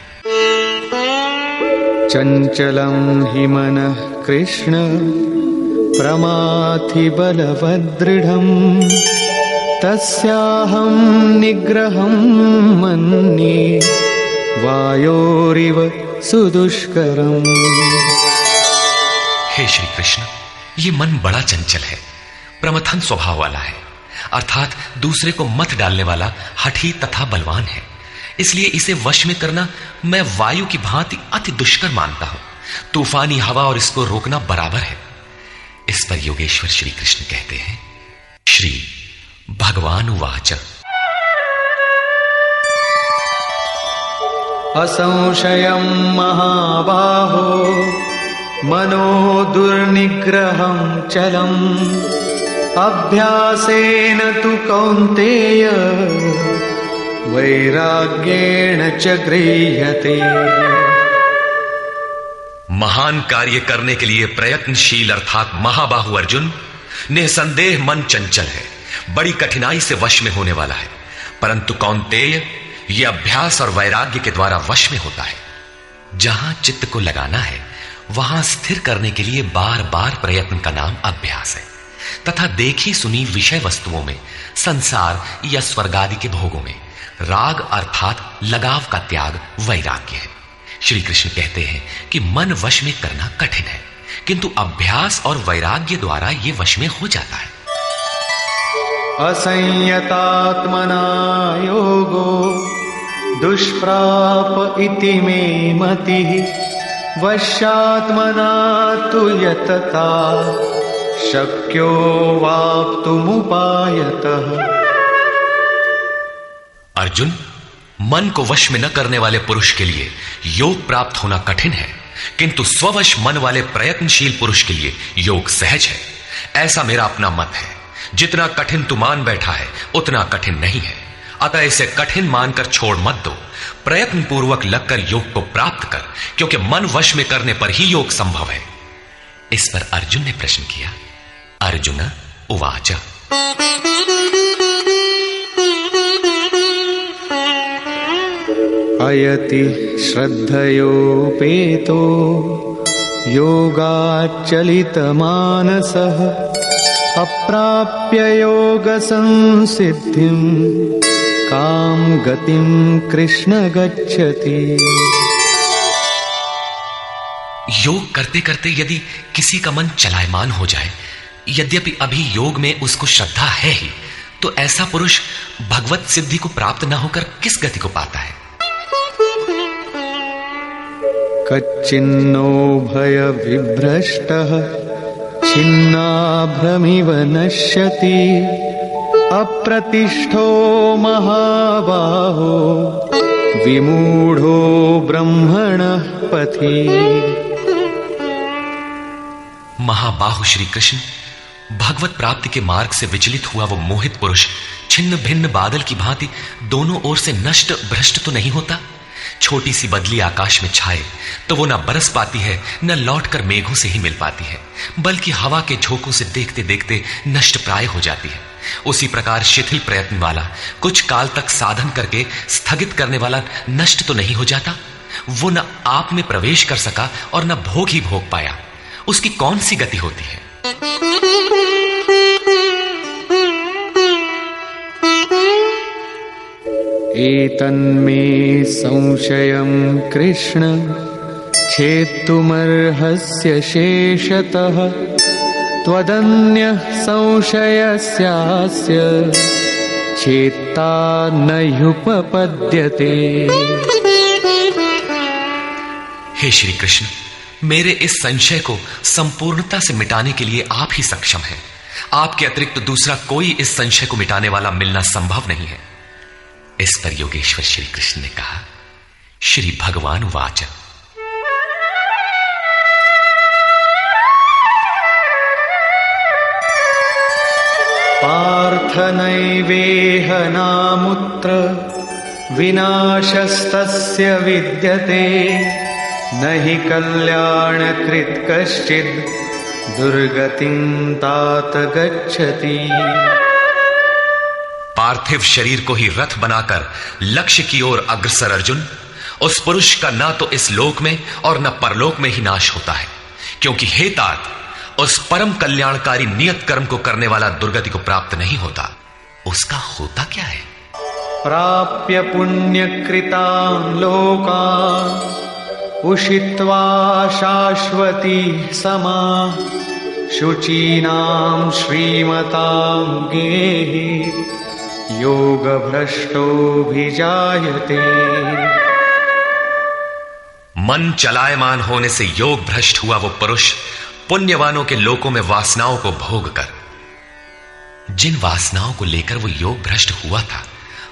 चंचलम हि मनः कृष्ण प्रमाथि बलवदृढ़ं तस्याहं निग्रहं मन्ये वायोरिव सुदुष्करम्। हे श्री कृष्ण, ये मन बड़ा चंचल है, प्रमथन स्वभाव वाला है, अर्थात दूसरे को मत डालने वाला हठी तथा बलवान है। इसलिए इसे वश में करना मैं वायु की भांति अति दुष्कर मानता हूं। तूफानी हवा और इसको रोकना बराबर है। इस पर योगेश्वर श्री कृष्ण कहते हैं, श्री भगवान उवाच असंशयं महाबाहो मनो दुर्निग्रहं चलम् अभ्यासेन तु कौन्तेय वैराग्येण च गृह्यते। महान कार्य करने के लिए प्रयत्नशील अर्थात महाबाहु अर्जुन, निसंदेह मन चंचल है, बड़ी कठिनाई से वश में होने वाला है, परंतु कौन्तेय यह अभ्यास और वैराग्य के द्वारा वश में होता है। जहां चित्त को लगाना है वहां स्थिर करने के लिए बार बार प्रयत्न का नाम अभ्यास है, तथा देखी सुनी विषय वस्तुओं में, संसार या स्वर्ग आदि के भोगों में राग अर्थात लगाव का त्याग वैराग्य है। श्री कृष्ण कहते हैं कि मन वश में करना कठिन है, किंतु अभ्यास और वैराग्य द्वारा यह वश में हो जाता है। असंयतात्मना योगो दुष्प्राप इति मे मतिः वश्यात्मना तु यतता शक्यो वाप्तुमुपायतः। अर्जुन, मन को वश में न करने वाले पुरुष के लिए योग प्राप्त होना कठिन है, किंतु स्ववश मन वाले प्रयत्नशील पुरुष के लिए योग सहज है। ऐसा मेरा अपना मत है। जितना कठिन तू मान बैठा है उतना कठिन नहीं है, अतः इसे कठिन मानकर छोड़ मत दो। प्रयत्न पूर्वक लगकर योग को प्राप्त कर, क्योंकि मन वश में करने पर ही योग संभव है। इस पर अर्जुन ने प्रश्न किया, अर्जुन उवाच अयति श्रद्धयोपेतो योगाच्चलितमानसः अप्राप्य योगसंसिद्धिं कां गतिं कृष्ण गच्छति। योग करते करते यदि किसी का मन चलायमान हो जाए, यद्यपि अभी योग में उसको श्रद्धा है ही, तो ऐसा पुरुष भगवत सिद्धि को प्राप्त न होकर किस गति को पाता है? कच्चिन्नो भय विभ्रष्टः छिन्नाभ्रमिव नश्यति अप्रतिष्ठो महाबाहो विमूढ़ो ब्रह्मणः पथि। महाबाहु श्री कृष्ण, भगवत प्राप्ति के मार्ग से विचलित हुआ वो मोहित पुरुष छिन्न भिन्न बादल की भांति दोनों ओर से नष्ट भ्रष्ट तो नहीं होता। छोटी सी बदली आकाश में छाए तो वो न बरस पाती है, न लौटकर मेघों से ही मिल पाती है, बल्कि हवा के झोंकों से देखते देखते नष्ट प्राय हो जाती है। उसी प्रकार शिथिल प्रयत्न वाला, कुछ काल तक साधन करके स्थगित करने वाला नष्ट तो नहीं हो जाता। वो न आप में प्रवेश कर सका और न भोग ही भोग पाया, उसकी कौन सी गति होती है? एतन्मे संशयं कृष्ण छेत्तुमर्हस्य शेषतः त्वदन्यः संशयस्यास्य छेत्ता नह्युपपद्यते। हे श्री कृष्ण, मेरे इस संशय को संपूर्णता से मिटाने के लिए आप ही सक्षम हैं। आपके अतिरिक्त दूसरा कोई इस संशय को मिटाने वाला मिलना संभव नहीं है। इस पर योगेश्वर श्री कृष्ण ने कहा, श्री भगवान वाच पार्थ नैवेह नामुत्र विनाशस्तस्य विद्यते न हि कल्याणकृत् कश्चित् दुर्गतिं तात गच्छति। पार्थिव शरीर को ही रथ बनाकर लक्ष्य की ओर अग्रसर अर्जुन, उस पुरुष का न तो इस लोक में और न परलोक में ही नाश होता है, क्योंकि हे तात, उस परम कल्याणकारी नियत कर्म को करने वाला दुर्गति को प्राप्त नहीं होता। उसका होता क्या है? प्राप्य पुण्यकृतान् लोकान् उषित्वा शाश्वती समा शुचीनां श्रीमतां गेहि योगभ्रष्टोऽभिजायते। मन चलायमान होने से योग भ्रष्ट हुआ वो पुरुष पुण्यवानों के लोकों में वासनाओं को भोग कर, जिन वासनाओं को लेकर वो योग भ्रष्ट हुआ था,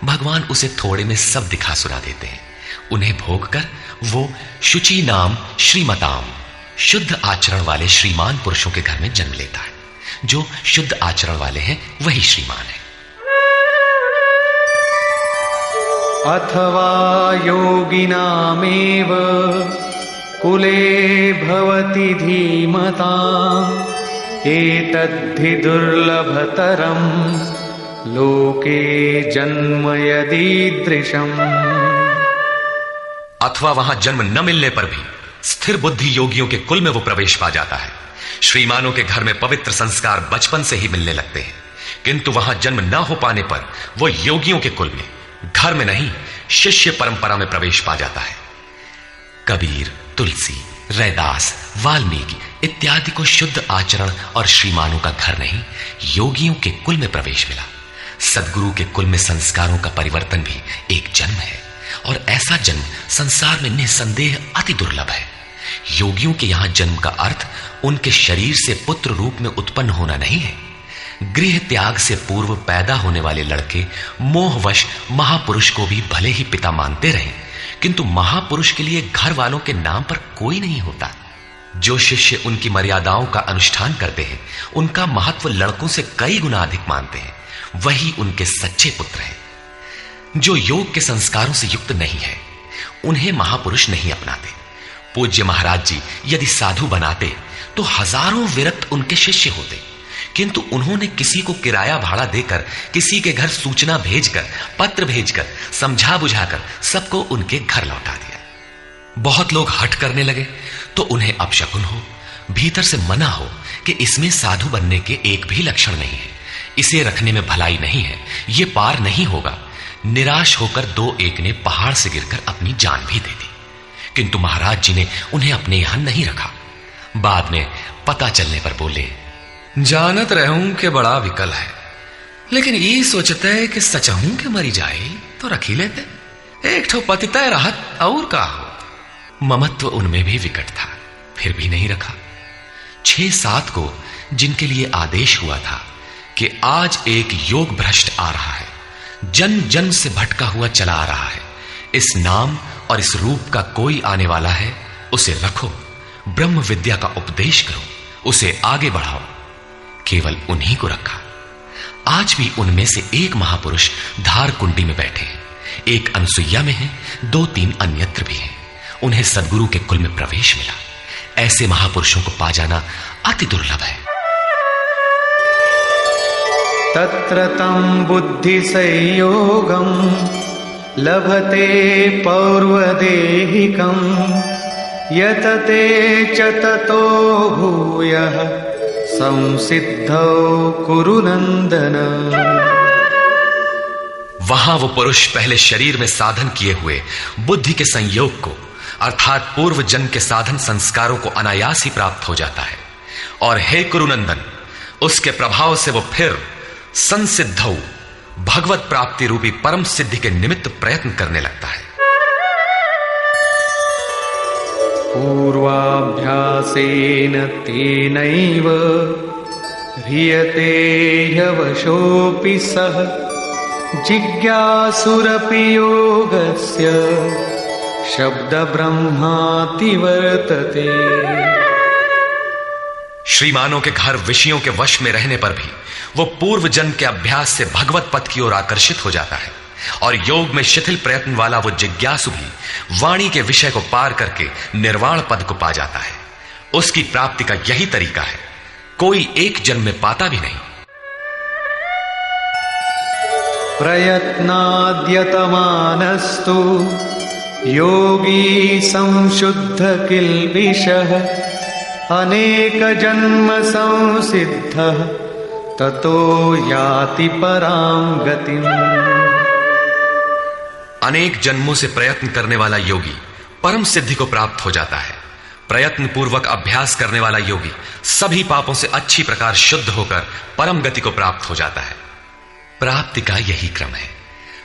भगवान उसे थोड़े में सब दिखा सुना देते हैं। उन्हें भोग कर वो शुचि नाम श्रीमताम, शुद्ध आचरण वाले श्रीमान पुरुषों के घर में जन्म लेता है। जो शुद्ध आचरण वाले हैं वही श्रीमान है। अथवा योगिनामेव कुले भवति धीमताम् एतद्धि दुर्लभतरम् लोके जन्म यदीदृशम्। अथवा वहां जन्म न मिलने पर भी स्थिर बुद्धि योगियों के कुल में वो प्रवेश पा जाता है। श्रीमानों के घर में पवित्र संस्कार बचपन से ही मिलने लगते हैं, किंतु वहां जन्म न हो पाने पर वो योगियों के कुल में, घर में नहीं, शिष्य परंपरा में प्रवेश पा जाता है। कबीर, तुलसी, रैदास, वाल्मीकि इत्यादि को शुद्ध आचरण और श्रीमानों का घर नहीं, योगियों के कुल में प्रवेश मिला। सद्गुरु के कुल में संस्कारों का परिवर्तन भी एक जन्म है, और ऐसा जन्म संसार में निसंदेह अति दुर्लभ है। योगियों के यहां जन्म का अर्थ उनके शरीर से पुत्र रूप में उत्पन्न होना नहीं है। गृह त्याग से पूर्व पैदा होने वाले लड़के मोहवश महापुरुष को भी भले ही पिता मानते रहे, किंतु महापुरुष के लिए घर वालों के नाम पर कोई नहीं होता। जो शिष्य उनकी मर्यादाओं का अनुष्ठान करते हैं, उनका महत्व लड़कों से कई गुना अधिक मानते हैं, वही उनके सच्चे पुत्र हैं। जो योग के संस्कारों से युक्त नहीं है, उन्हें महापुरुष नहीं अपनाते। पूज्य महाराज जी यदि साधु बनाते तो हजारों विरक्त उनके शिष्य होते, किंतु उन्होंने किसी को किराया भाड़ा देकर, किसी के घर सूचना भेजकर, पत्र भेजकर, समझा बुझाकर सबको उनके घर लौटा दिया। बहुत लोग हठ करने लगे तो उन्हें अपशकुन हो, भीतर से मना हो कि इसमें साधु बनने के एक भी लक्षण नहीं है, इसे रखने में भलाई नहीं है, ये पार नहीं होगा। निराश होकर दो एक ने पहाड़ से गिरकर अपनी जान भी दे दी, किंतु महाराज जी ने उन्हें अपने यहां नहीं रखा। बाद में पता चलने पर बोले, जानत रहूं कि बड़ा विकल है, लेकिन ये सोचते है कि सचहूं के मरी जाए तो रखी लेते, एक ठो पतिता राहत और का हो। ममत्व उनमें भी विकट था, फिर भी नहीं रखा। 6-7 को जिनके लिए आदेश हुआ था कि आज एक योग भ्रष्ट आ रहा है, जन्म जन्म से भटका हुआ चला आ रहा है, इस नाम और इस रूप का कोई आने वाला है, उसे रखो, ब्रह्म विद्या का उपदेश करो, उसे आगे बढ़ाओ। केवल उन्हीं को रखा। आज भी उनमें से एक महापुरुष धार कुंडी में बैठे हैं, एक अनसुईया में है, 2-3 अन्यत्र भी हैं। उन्हें सद्गुरु के कुल में प्रवेश मिला। ऐसे महापुरुषों को पा जाना अति दुर्लभ है। तत्र तं बुद्धि संयोगं लभते पौर्वदेहिकं यतते च ततो भूयः संसिद्धौ कुरु नंदन। वहां वो पुरुष पहले शरीर में साधन किए हुए बुद्धि के संयोग को, अर्थात पूर्व जन्म के साधन संस्कारों को अनायास ही प्राप्त हो जाता है, और हे कुरुनंदन, उसके प्रभाव से वो फिर संसिद्धौ, भगवत प्राप्ति रूपी परम सिद्धि के निमित्त प्रयत्न करने लगता है। पूर्वाभ्यासेन तेनैव ह्रियते ह्यवशोऽपि सः जिज्ञासुरपि योगस्य शब्द ब्रह्माति वर्तते। श्रीमानों के घर विषयों के वश में रहने पर भी वो पूर्व जन्म के अभ्यास से भगवत पथ की ओर आकर्षित हो जाता है। और योग में शिथिल प्रयत्न वाला वो जिज्ञासु भी वाणी के विषय को पार करके निर्वाण पद को पा जाता है। उसकी प्राप्ति का यही तरीका है, कोई एक जन्म में पाता भी नहीं। प्रयत्नाद्यतमानस्तु योगी संशुद्ध किल्बिषः अनेक जन्म संसिद्धः ततो याति परां गतिम्। अनेक जन्मों से प्रयत्न करने वाला योगी परम सिद्धि को प्राप्त हो जाता है। प्रयत्न पूर्वक अभ्यास करने वाला योगी सभी पापों से अच्छी प्रकार शुद्ध होकर परम गति को प्राप्त हो जाता है। प्राप्ति का यही क्रम है।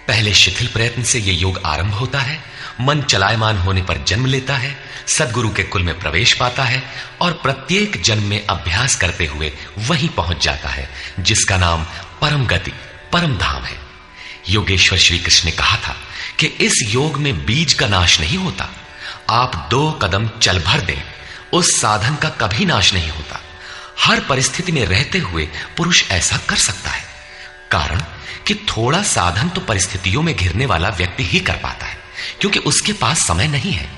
पहले शिथिल प्रयत्न से यह योग आरंभ होता है, मन चलायमान होने पर जन्म लेता है, सद्गुरु के कुल में प्रवेश पाता है और प्रत्येक जन्म में अभ्यास करते हुए वहीं पहुंच जाता है जिसका नाम परम गति, परम धाम है। योगेश्वर श्री कृष्ण ने कहा था कि इस योग में बीज का नाश नहीं होता। आप 2 कदम चल भर दें, उस साधन का कभी नाश नहीं होता। हर परिस्थिति में रहते हुए पुरुष ऐसा कर सकता है, कारण कि थोड़ा साधन तो परिस्थितियों में घिरने वाला व्यक्ति ही कर पाता है, क्योंकि उसके पास समय नहीं है।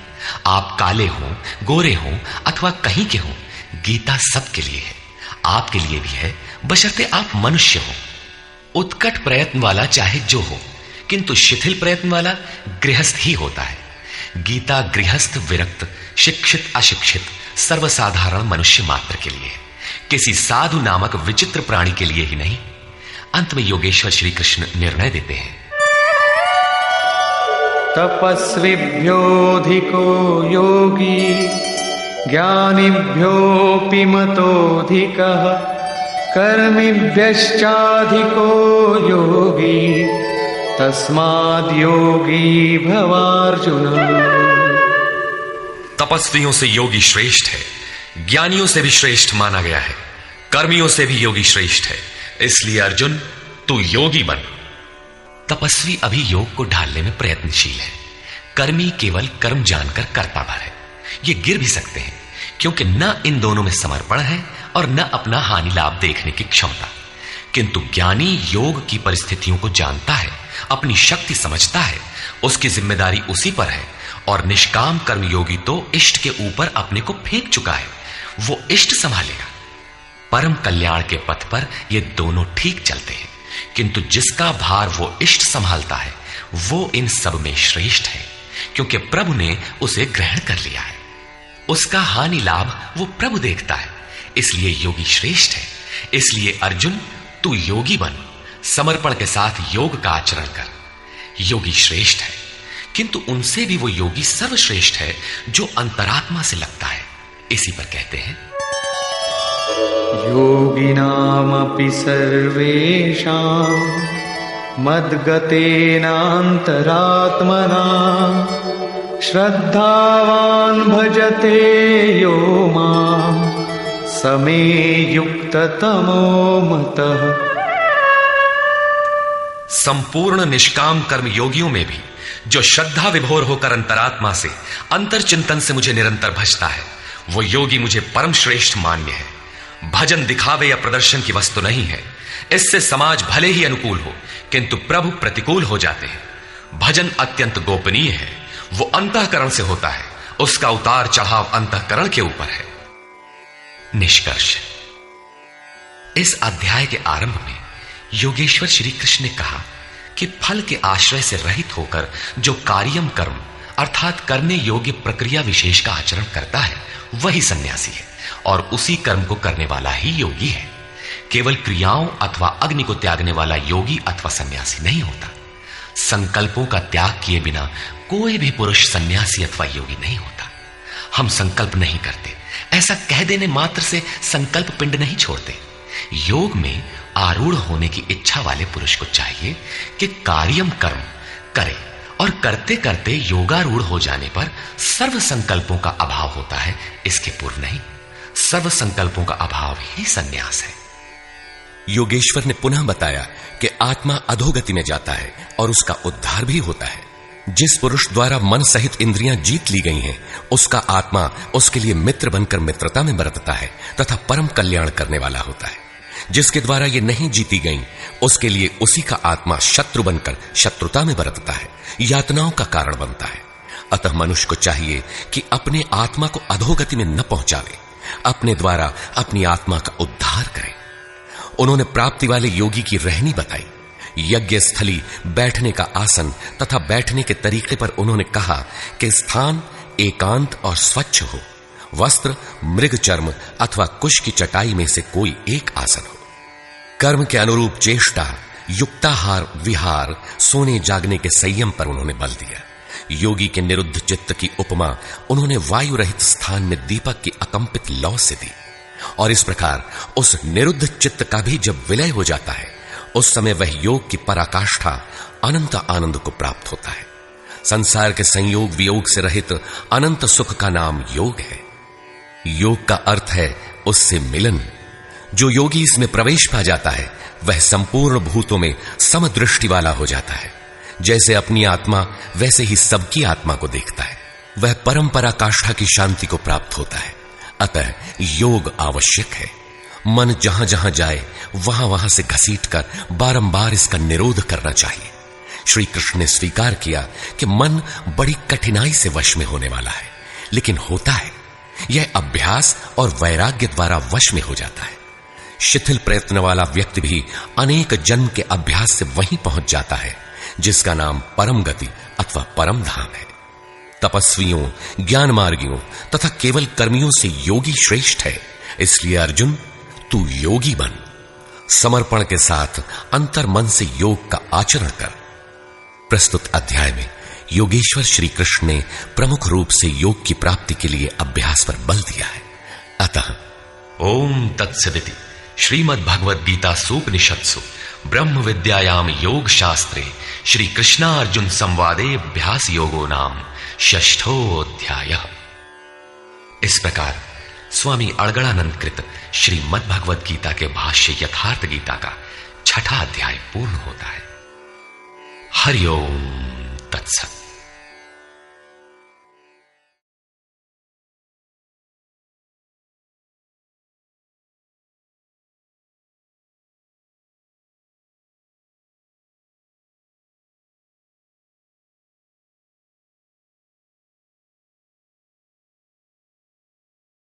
आप काले हो, गोरे हो अथवा कहीं के हो, गीता सबके लिए है, आपके लिए भी है, बशर्ते आप मनुष्य हो। उत्कट प्रयत्न वाला चाहे जो हो, किंतु शिथिल प्रयत्न वाला गृहस्थ ही होता है। गीता गृहस्थ, विरक्त, शिक्षित, अशिक्षित, सर्वसाधारण मनुष्य मात्र के लिए है, किसी साधु नामक विचित्र प्राणी के लिए ही नहीं। अंत में योगेश्वर श्री कृष्ण निर्णय देते हैं, तपस्विभ्योऽधिको योगी ज्ञानिभ्योऽपि मतोऽधिकः कर्मिभ्यश्चाधिको योगी तस्माद् योगी भवार्जुन। तपस्वियों से योगी श्रेष्ठ है, ज्ञानियों से भी श्रेष्ठ माना गया है, कर्मियों से भी योगी श्रेष्ठ है। इसलिए अर्जुन, तू योगी बन। तपस्वी अभी योग को ढालने में प्रयत्नशील है, कर्मी केवल कर्म जानकर करता भर है। ये गिर भी सकते हैं, क्योंकि न इन दोनों में समर्पण है और न अपना हानि लाभ देखने की क्षमता। किंतु ज्ञानी योग की परिस्थितियों को जानता है, अपनी शक्ति समझता है, उसकी जिम्मेदारी उसी पर है। और निष्काम कर्मयोगी तो इष्ट के ऊपर अपने को फेंक चुका है, वो इष्ट संभालेगा। परम कल्याण के पथ पर ये दोनों ठीक चलते हैं, किंतु जिसका भार वो इष्ट संभालता है वो इन सब में श्रेष्ठ है, क्योंकि प्रभु ने उसे ग्रहण कर लिया है। उसका हानि लाभ वो प्रभु देखता है, इसलिए योगी श्रेष्ठ है। इसलिए अर्जुन, तू योगी बन, समर्पण के साथ योग का आचरण कर। योगी श्रेष्ठ है, किंतु उनसे भी वो योगी सर्वश्रेष्ठ है जो अंतरात्मा से लगता है। इसी पर कहते हैं, योगिनामपि सर्वेषां मद्गतेनान्तरात्मना श्रद्धावान् भजते यो मां समे युक्ततमो मतः। संपूर्ण निष्काम कर्म योगियों में भी जो श्रद्धा विभोर होकर अंतरात्मा से, अंतर चिंतन से मुझे निरंतर भजता है, वो योगी मुझे परम श्रेष्ठ मान्य है। भजन दिखावे या प्रदर्शन की वस्तु नहीं है। इससे समाज भले ही अनुकूल हो, किंतु प्रभु प्रतिकूल हो जाते हैं। भजन अत्यंत गोपनीय है, वो अंतःकरण से होता है, उसका उतार चढ़ाव अंतःकरण के ऊपर है। निष्कर्ष, इस अध्याय के आरंभ में योगेश्वर श्री कृष्ण ने कहा कि फल के आश्रय से रहित होकर जो कार्यम कर्म अर्थात करने योग्य प्रक्रिया विशेष का आचरण करता है वही सन्यासी है, और उसी कर्म को करने वाला ही योगी है। केवल क्रियाओं अथवा अग्नि को त्यागने वाला योगी अथवा सन्यासी नहीं होता। संकल्पों का त्याग किए बिना कोई भी पुरुष सन्यासी अथवा योगी नहीं होता। हम संकल्प नहीं करते, ऐसा कह देने मात्र से संकल्प पिंड नहीं छोड़ते। योग में आरूढ़ होने की इच्छा वाले पुरुष को चाहिए कि कार्यम कर्म करे, और करते करते योगारूढ़ हो जाने पर सर्व संकल्पों का अभाव होता है, इसके पूर्व नहीं। सर्व संकल्पों का अभाव ही संन्यास है। योगेश्वर ने पुनः बताया कि आत्मा अधोगति में जाता है और उसका उद्धार भी होता है। जिस पुरुष द्वारा मन सहित इंद्रियां जीत ली गई हैं, उसका आत्मा उसके लिए मित्र बनकर मित्रता में बरतता है तथा परम कल्याण करने वाला होता है। जिसके द्वारा ये नहीं जीती गई, उसके लिए उसी का आत्मा शत्रु बनकर शत्रुता में बरतता है, यातनाओं का कारण बनता है। अतः मनुष्य को चाहिए कि अपने आत्मा को अधोगति में न पहुंचावे, अपने द्वारा अपनी आत्मा का उद्धार करे। उन्होंने प्राप्ति वाले योगी की रहनी बताई। यज्ञ स्थली, बैठने का आसन तथा बैठने के तरीके पर उन्होंने कहा कि स्थान एकांत और स्वच्छ हो, वस्त्र मृग चर्म अथवा कुश की चटाई में से कोई एक आसन हो। कर्म के अनुरूप चेष्टा, युक्ताहार विहार, सोने जागने के संयम पर उन्होंने बल दिया। योगी के निरुद्ध चित्त की उपमा उन्होंने वायु रहित स्थान में दीपक की अकंपित लौ से दी। और इस प्रकार उस निरुद्ध चित्त का भी जब विलय हो जाता है, उस समय वह योग की पराकाष्ठा अनंत आनंद को प्राप्त होता है। संसार के संयोग वियोग से रहित अनंत सुख का नाम योग है। योग का अर्थ है उससे मिलन। जो योगी इसमें प्रवेश पा जाता है, वह संपूर्ण भूतों में समदृष्टि वाला हो जाता है। जैसे अपनी आत्मा वैसे ही सबकी आत्मा को देखता है। वह परम पराकाष्ठा की शांति को प्राप्त होता है। अतः योग आवश्यक है। मन जहां जहां जाए वहां वहां से घसीटकर बारंबार इसका निरोध करना चाहिए। श्री कृष्ण ने स्वीकार किया कि मन बड़ी कठिनाई से वश में होने वाला है, लेकिन होता है। यह अभ्यास और वैराग्य द्वारा वश में हो जाता है। शिथिल प्रयत्न वाला व्यक्ति भी अनेक जन्म के अभ्यास से वहीं पहुंच जाता है जिसका नाम परम गति अथवा परम धाम है। तपस्वियों, ज्ञान मार्गियों तथा केवल कर्मियों से योगी श्रेष्ठ है। इसलिए अर्जुन, तू योगी बन। समर्पण के साथ अंतर मन से योग का आचरण कर। प्रस्तुत अध्याय में योगेश्वर श्री कृष्ण ने प्रमुख रूप से योग की प्राप्ति के लिए अभ्यास पर बल दिया है। अतः ओम तत्सदिति श्रीमद् भगवद गीता सूपनिषत्सु ब्रह्म विद्यायाम योग शास्त्रे श्री कृष्णार्जुन संवादे अभ्यास योगो नाम षष्ठोऽध्यायः। इस प्रकार स्वामी अड़गड़ानंद कृत श्रीमद् भगवद गीता के भाष्य यथार्थ गीता का छठा अध्याय पूर्ण होता है। हरि ओम तत्सत।